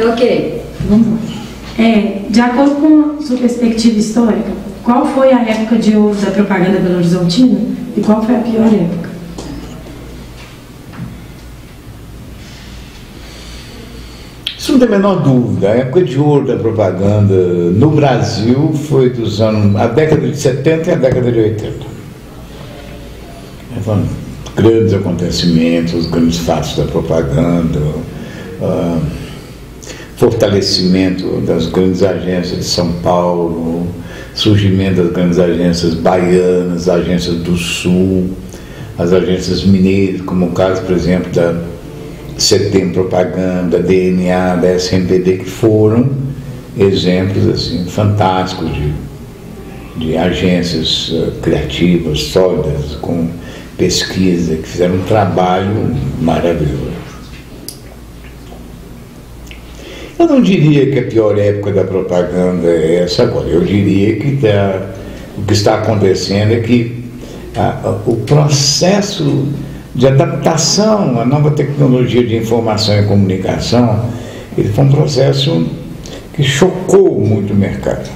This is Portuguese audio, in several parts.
Ok. Vamos lá. De acordo com sua perspectiva histórica, qual foi a época de ouro da propaganda Belo Horizontina e qual foi a pior época? Isso não tem a menor dúvida. A época de ouro da propaganda no Brasil foi a década de 70 e a década de 80. Foram grandes acontecimentos, grandes fatos da propaganda, fortalecimento das grandes agências de São Paulo, surgimento das grandes agências baianas, agências do Sul, as agências mineiras, como o caso, por exemplo, da CETEM Propaganda, da DNA, da SMPD, que foram exemplos assim, fantásticos de agências criativas, sólidas, com pesquisa, que fizeram um trabalho maravilhoso. Eu não diria que a pior época da propaganda é essa agora. Eu diria que o que está acontecendo é que o processo de adaptação à nova tecnologia de informação e comunicação, ele foi um processo que chocou muito o mercado.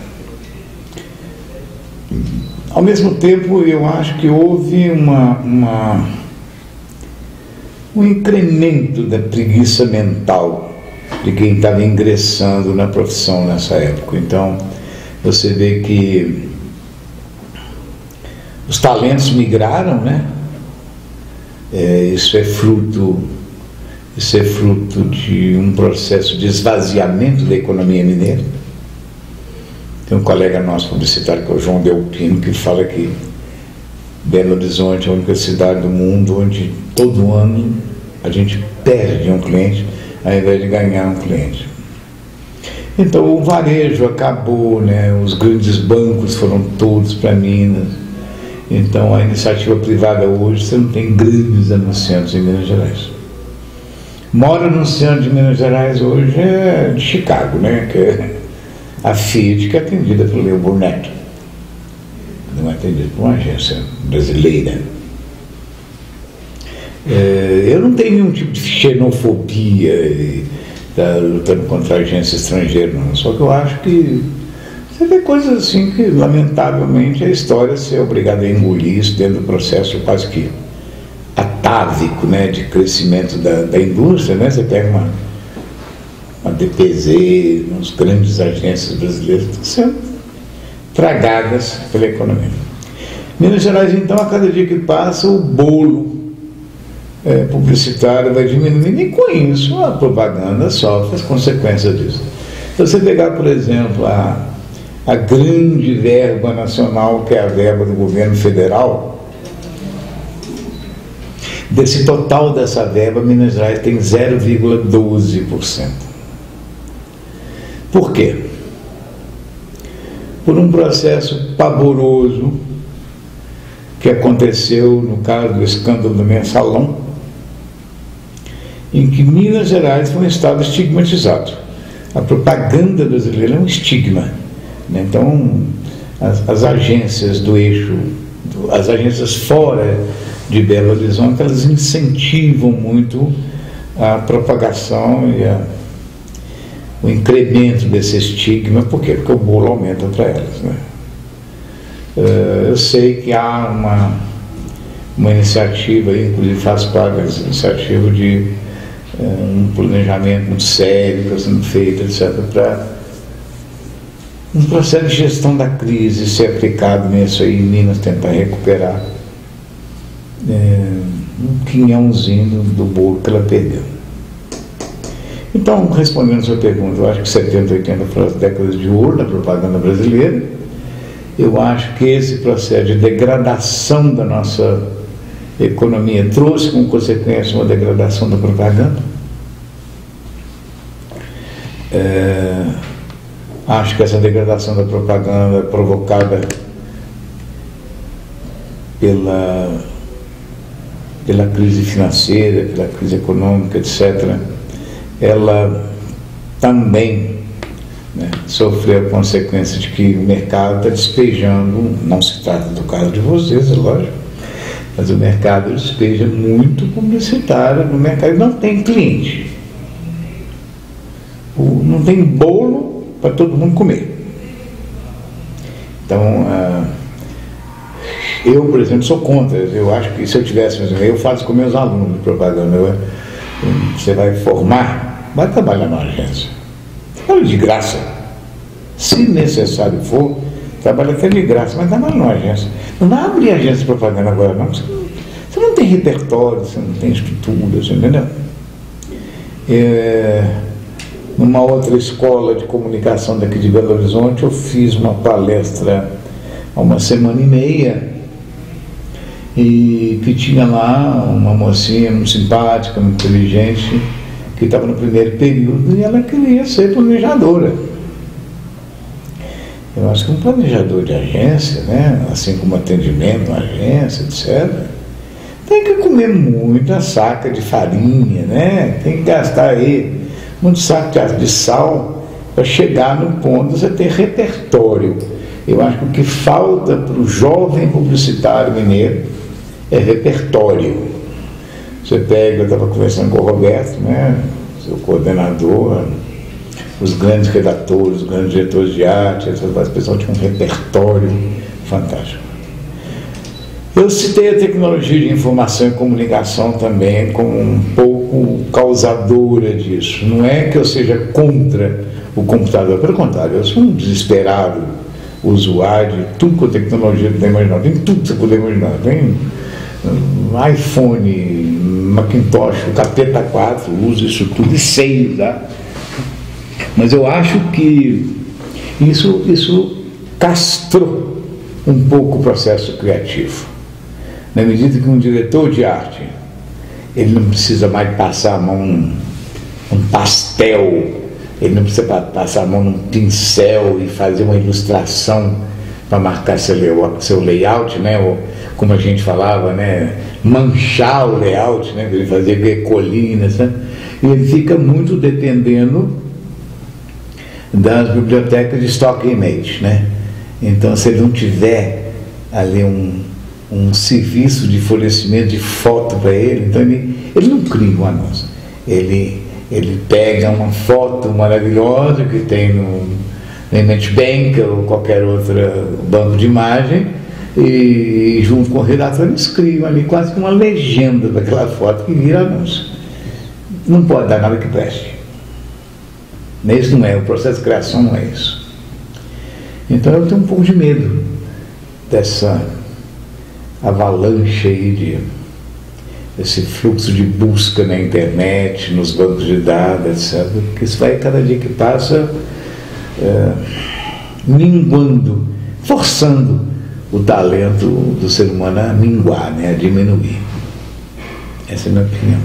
Ao mesmo tempo, eu acho que houve um incremento da preguiça mental de quem estava ingressando na profissão nessa época. Então, você vê que os talentos migraram, né? Isso é fruto de um processo de esvaziamento da economia mineira. Tem um colega nosso publicitário, que é o João Delpino, que fala que Belo Horizonte é a única cidade do mundo onde todo ano a gente perde um cliente ao invés de ganhar um cliente. Então o varejo acabou, né? Os grandes bancos foram todos para Minas. Então a iniciativa privada hoje, você não tem grandes anunciantes em Minas Gerais. O maior anunciante de Minas Gerais hoje é de Chicago, né? Que é a Fiat, que é atendida pelo Leo Burnett. Não é atendida por uma agência brasileira. Eu não tenho nenhum tipo de xenofobia e lutando contra a agência estrangeira, não. Só que eu acho que você vê coisas assim que, lamentavelmente, a história ser obrigada a engolir isso dentro do processo quase que atávico, né, de crescimento da indústria, né? Você pega uma DPZ, umas grandes agências brasileiras estão sendo tragadas pela economia. Minas Gerais, então, a cada dia que passa, o bolo publicitário vai diminuindo, e com isso a propaganda sofre as consequências disso. Se você pegar, por exemplo, a grande verba nacional, que é a verba do governo federal, desse total dessa verba, Minas Gerais tem 0,12%. Por quê? Por um processo pavoroso que aconteceu no caso do escândalo do Mensalão, em que Minas Gerais foi um estado estigmatizado. A propaganda brasileira é um estigma, né? Então, as agências do eixo, as agências fora de Belo Horizonte, elas incentivam muito a propagação e o incremento desse estigma. Por quê? Porque o bolo aumenta para elas, né? Eu sei que há uma iniciativa, inclusive faz parte dessa iniciativa de um planejamento muito sério que está sendo feito, etc., para um processo de gestão da crise ser aplicado nisso aí, em Minas tentar recuperar um quinhãozinho do bolo que ela perdeu. Então, respondendo a sua pergunta, eu acho que 70, 80 foram as décadas de ouro da propaganda brasileira. Eu acho que esse processo de degradação da nossa economia trouxe como consequência uma degradação da propaganda. Acho que essa degradação da propaganda provocada pela crise financeira, pela crise econômica, etc., ela também, né, sofreu a consequência de que o mercado está despejando, não se trata do caso de vocês, é lógico, mas o mercado despeja muito publicitário no mercado e não tem cliente. não tem bolo para todo mundo comer. Então, eu, por exemplo, sou contra. Eu acho que se eu tivesse, eu faço com meus alunos de propaganda. Você vai formar, vai trabalhar na agência. Trabalha de graça. Se necessário for, trabalha até de graça, mas trabalha numa agência. Não vai abrir agência de propaganda agora, não. Você não tem repertório, você não tem estrutura, você entendeu? Numa outra escola de comunicação daqui de Belo Horizonte, eu fiz uma palestra há uma semana e meia, e que tinha lá uma mocinha muito simpática, muito inteligente, que estava no primeiro período, e ela queria ser planejadora. Eu acho que um planejador de agência, né, assim como atendimento na agência, etc., tem que comer muita saca de farinha, né? Tem que gastar aí muito saco de sal para chegar no ponto de você ter repertório. Eu acho que o que falta para o jovem publicitário mineiro é repertório. Você pega, eu estava conversando com o Roberto, né, seu coordenador, os grandes redatores, os grandes diretores de arte, as pessoas tinham um repertório fantástico. Eu citei a tecnologia de informação e comunicação também como um pouco causadora disso. Não é que eu seja contra o computador, pelo contrário, eu sou um desesperado usuário de tudo com tecnologia que você imaginar. Tem tudo que você puder imaginar. Tem iPhone, Macintosh, o Capeta 4, uso isso tudo e sei, tá? Mas eu acho que isso castrou um pouco o processo criativo. Na medida que um diretor de arte, ele não precisa mais passar a mão num pastel, ele não precisa passar a mão num pincel e fazer uma ilustração para marcar seu layout, né? Ou, como a gente falava, né? Manchar o layout, né? Ele fazer colinas, né? E ele fica muito dependendo das bibliotecas de stock image, né? Então, se ele não tiver ali um serviço de fornecimento de foto para ele, então ele não cria um anúncio. Ele pega uma foto maravilhosa que tem no ImageBank ou qualquer outro banco de imagem e junto com o redator eles criam ali quase que uma legenda daquela foto que vira anúncio. Não pode dar nada que preste. Isso não é, o processo de criação não é isso. Então eu tenho um pouco de medo dessa avalanche aí esse fluxo de busca na internet, nos bancos de dados, etc. Porque isso vai, cada dia que passa, minguando, forçando o talento do ser humano a minguar, né, a diminuir. Essa é a minha opinião.